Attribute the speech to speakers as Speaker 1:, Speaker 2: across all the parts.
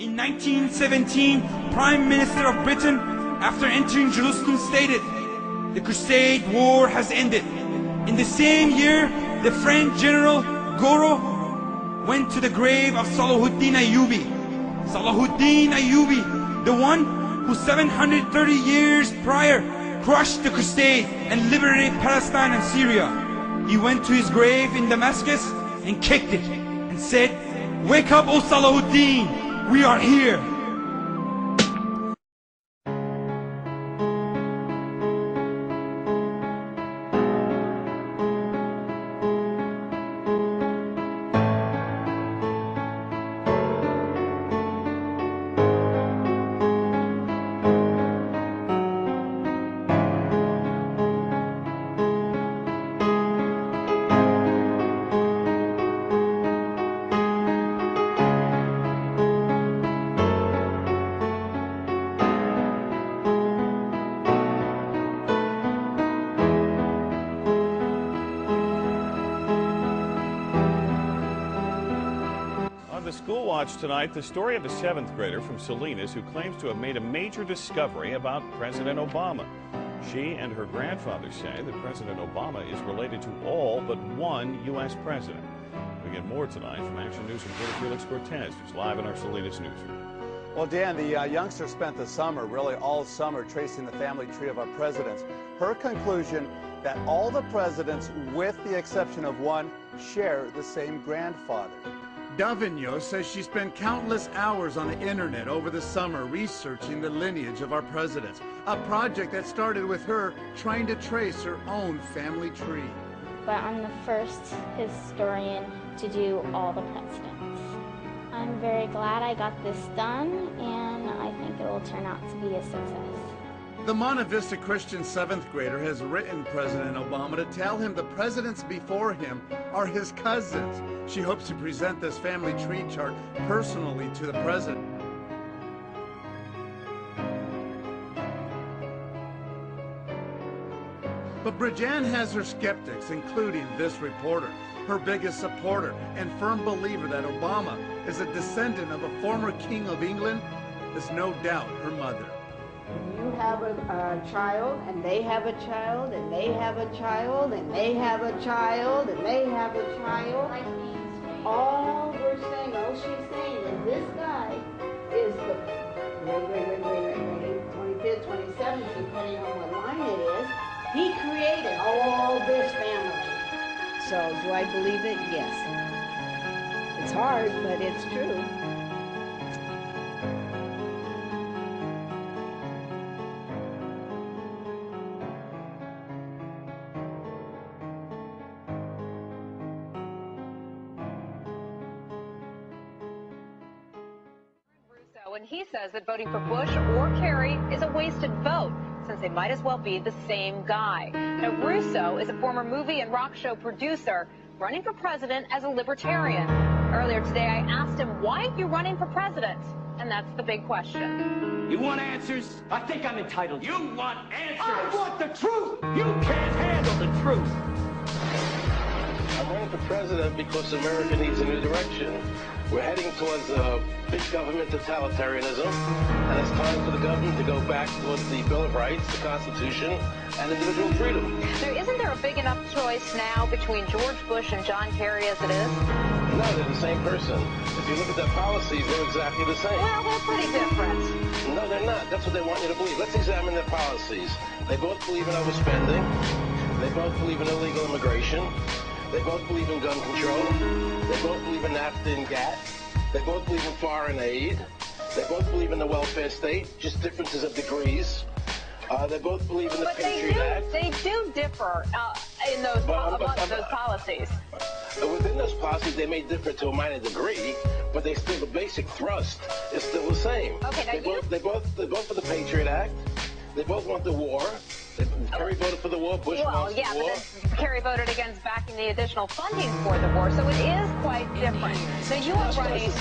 Speaker 1: In 1917, Prime Minister of Britain, after entering Jerusalem, stated, "The Crusade War has ended." In the same year, the French General Goro went to the grave of Salahuddin Ayyubi. Salahuddin Ayyubi, the one who 730 years prior crushed the Crusade and liberated Palestine and Syria. He went to his grave in Damascus and kicked it and said, "Wake up, O Salahuddin, we are here."
Speaker 2: School Watch tonight, the story of a 7th grader from Salinas who claims to have made a major discovery about President Obama. She and her grandfather say that President Obama is related to all but one U.S. president. We get more tonight from Action News reporter Felix Cortez, who's live in our Salinas newsroom.
Speaker 3: Well, Dan, the youngster spent the summer, really all summer, tracing the family tree of our presidents. Her conclusion that all the presidents, with the exception of one, share the same grandfather.
Speaker 4: Davigno says she spent countless hours on the internet over the summer researching the lineage of our presidents, a project that started with her trying to trace her own family tree.
Speaker 5: But I'm the first historian to do all the presidents. I'm very glad I got this done, and I think it will turn out to be a success.
Speaker 4: The Monte Vista Christian 7th grader has written President Obama to tell him the presidents before him are his cousins. She hopes to present this family tree chart personally to the president. But Bridjan has her skeptics, including this reporter. Her biggest supporter and firm believer that Obama is a descendant of a former king of England is no doubt her mother.
Speaker 6: You have a child, and they have a child, and they have a child, and they have a child, and they have a child. All we're saying, all she's saying is this guy is the 25th, 27th, depending on what line it is. He created all this family. So do I believe it? Yes. It's hard, but it's true.
Speaker 7: When he says that voting for Bush or Kerry is a wasted vote, since they might as well be the same guy. Now, Russo is a former movie and rock show producer running for president as a libertarian. Earlier today, I asked him, why are you running for president? And that's the big question.
Speaker 8: You want answers? I think I'm entitled. You want answers? I want the truth! You can't handle the truth!
Speaker 9: I'm running for president because America needs a new direction. We're heading towards big government totalitarianism, and it's time for the government to go back towards the Bill of Rights, the Constitution, and individual freedom.
Speaker 7: Now, isn't there a big enough choice now between George Bush and John Kerry as it is?
Speaker 9: No, they're the same person. If you look at their policies, they're exactly the same.
Speaker 7: Well, they're pretty different.
Speaker 9: No, they're not. That's what they want you to believe. Let's examine their policies. They both believe in overspending. They both believe in illegal immigration. They both believe in gun control. They both believe in NAFTA and GATT. They both believe in foreign aid. They both believe in the welfare state, just differences of degrees. They both believe in the Patriot Act.
Speaker 7: They do differ in those policies.
Speaker 9: Within those policies, they may differ to a minor degree, but they still, the basic thrust is still the same.
Speaker 7: Okay, now
Speaker 9: they both for the Patriot Act. They both want the war. Kerry voted for the war. Bush wants the war.
Speaker 7: But Kerry voted against backing the additional funding for the war, so it is quite different. So you are running.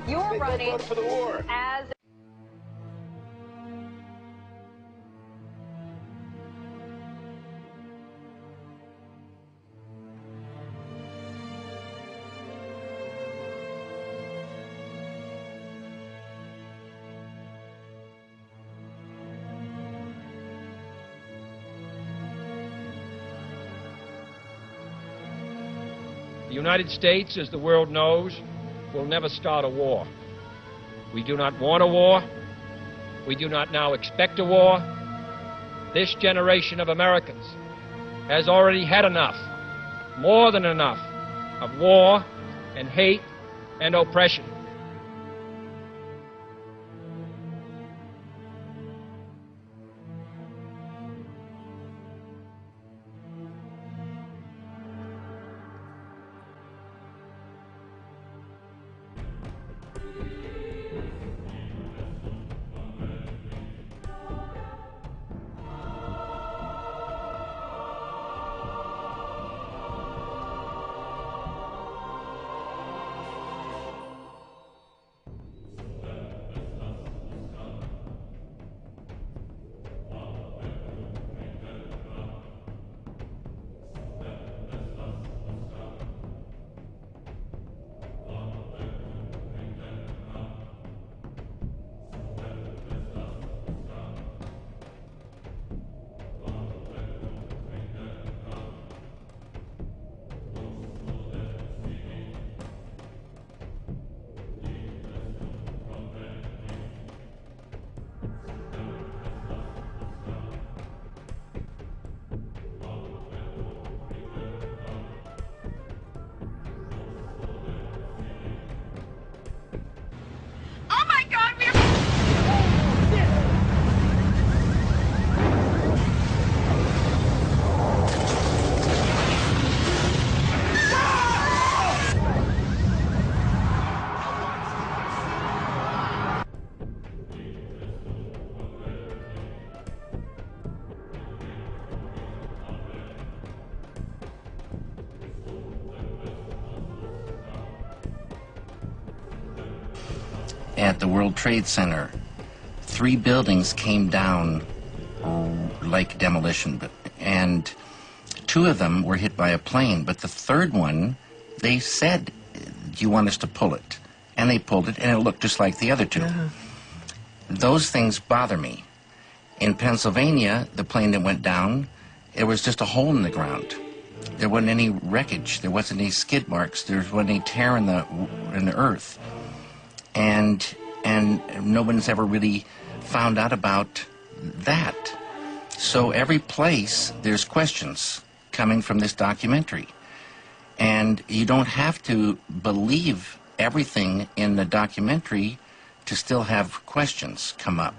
Speaker 7: You are running
Speaker 9: for the war
Speaker 7: as.
Speaker 10: The United States, as the world knows, will never start a war. We do not want a war. We do not now expect a war. This generation of Americans has already had enough, more than enough, of war and hate and oppression.
Speaker 11: At the World Trade Center, 3 buildings came down like demolition, and 2 of them were hit by a plane, but the 3rd one, they said, do you want us to pull it? And they pulled it, and it looked just like the other 2. Those things bother me. In Pennsylvania, the plane that went down, it was just a hole in the ground. There wasn't any wreckage. There wasn't any skid marks. There wasn't any tear in the earth. And no one's ever really found out about that. So every place there's questions coming from this documentary. And you don't have to believe everything in the documentary to still have questions come up.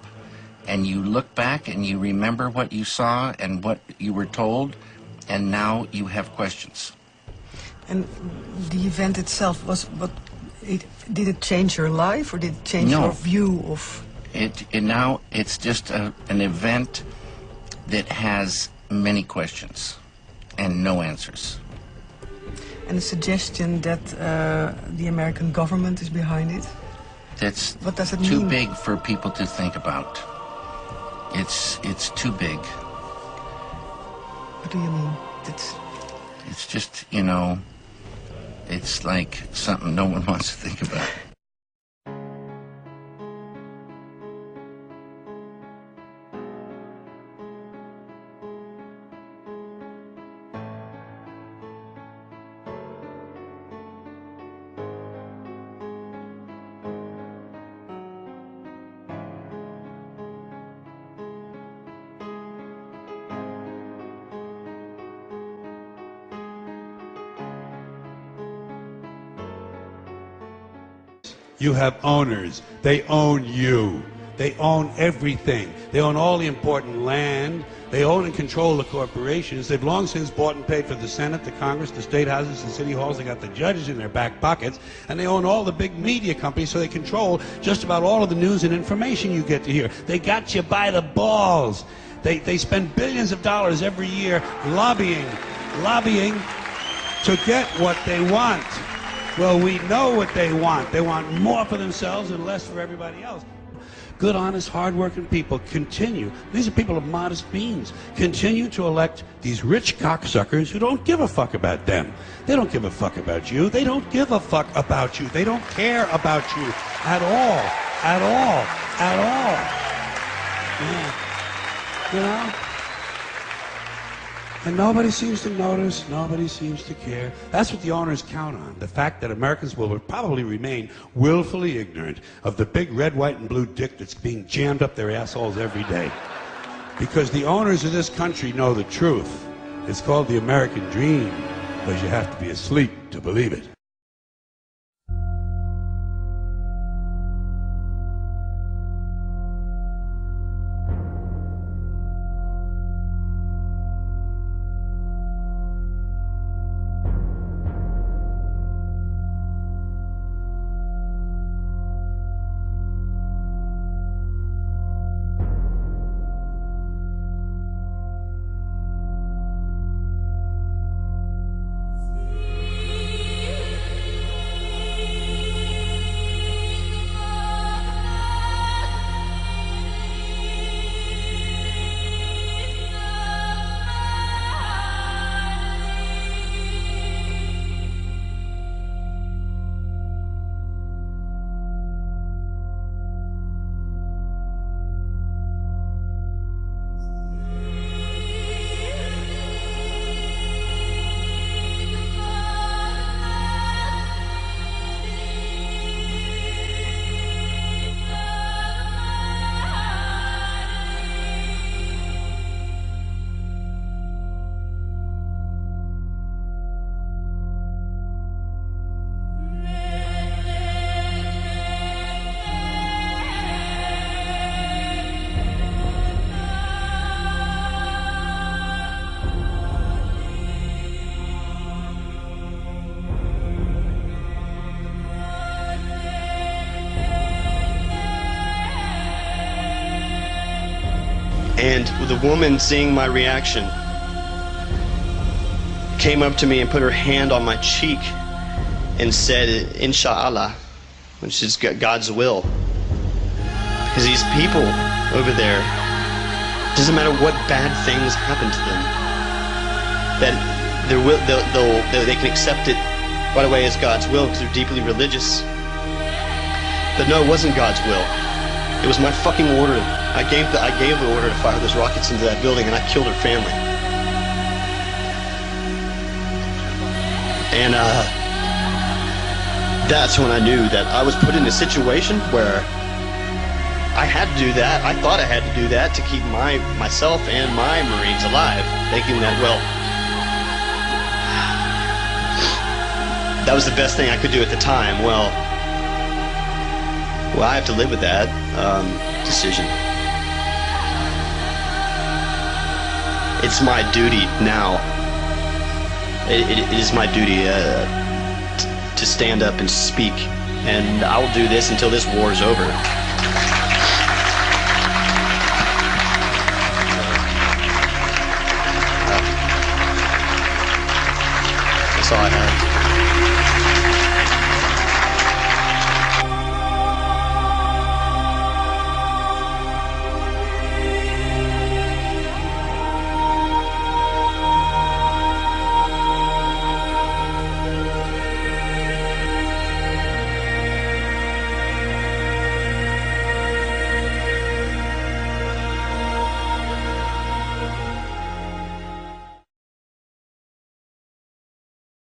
Speaker 11: And you look back and you remember what you saw and what you were told, and now you have questions.
Speaker 12: And the event itself did it change your life, or did it change your view of?
Speaker 11: Now it's just an event that has many questions and no answers.
Speaker 12: And the suggestion that the American government is behind it?
Speaker 11: What does it mean? Too big for people to think about. It's too big.
Speaker 12: What do you mean?
Speaker 11: It's just, it's like something no one wants to think about.
Speaker 1: You have owners. They own you. They own everything. They own all the important land. They own and control the corporations. They've long since bought and paid for the Senate, the Congress, the state houses, and city halls. They got the judges in their back pockets. And they own all the big media companies, so they control just about all of the news and information you get to hear. They got you by the balls. They spend billions of dollars every year lobbying to get what they want. Well, we know what they want. They want more for themselves and less for everybody else. Good, honest, hard-working people continue. These are people of modest means. Continue to elect these rich cocksuckers who don't give a fuck about them. They don't give a fuck about you. They don't give a fuck about you. They don't care about you at all. At all. At all. Yeah. You know?
Speaker 13: And nobody seems to notice, nobody seems to care. That's what the owners count on, the fact that Americans will probably remain willfully ignorant of the big red, white, and blue dick that's being jammed up their assholes every day. Because the owners of this country know the truth. It's called the American dream, but you have to be asleep to believe it.
Speaker 14: And the woman, seeing my reaction, came up to me and put her hand on my cheek and said, Inshallah, which is God's will. Because these people over there, it doesn't matter what bad things happen to them, that they can accept it right away as God's will because they're deeply religious. But no, it wasn't God's will. It was my fucking order. I gave the order to fire those rockets into that building, and I killed her family. And that's when I knew that I was put in a situation where I had to do that. I thought I had to do that to keep myself and my Marines alive, thinking that, well, that was the best thing I could do at the time. Well, I have to live with that decision. It's my duty now. It is my duty to stand up and speak, and I will do this until this war is over. That's all I have.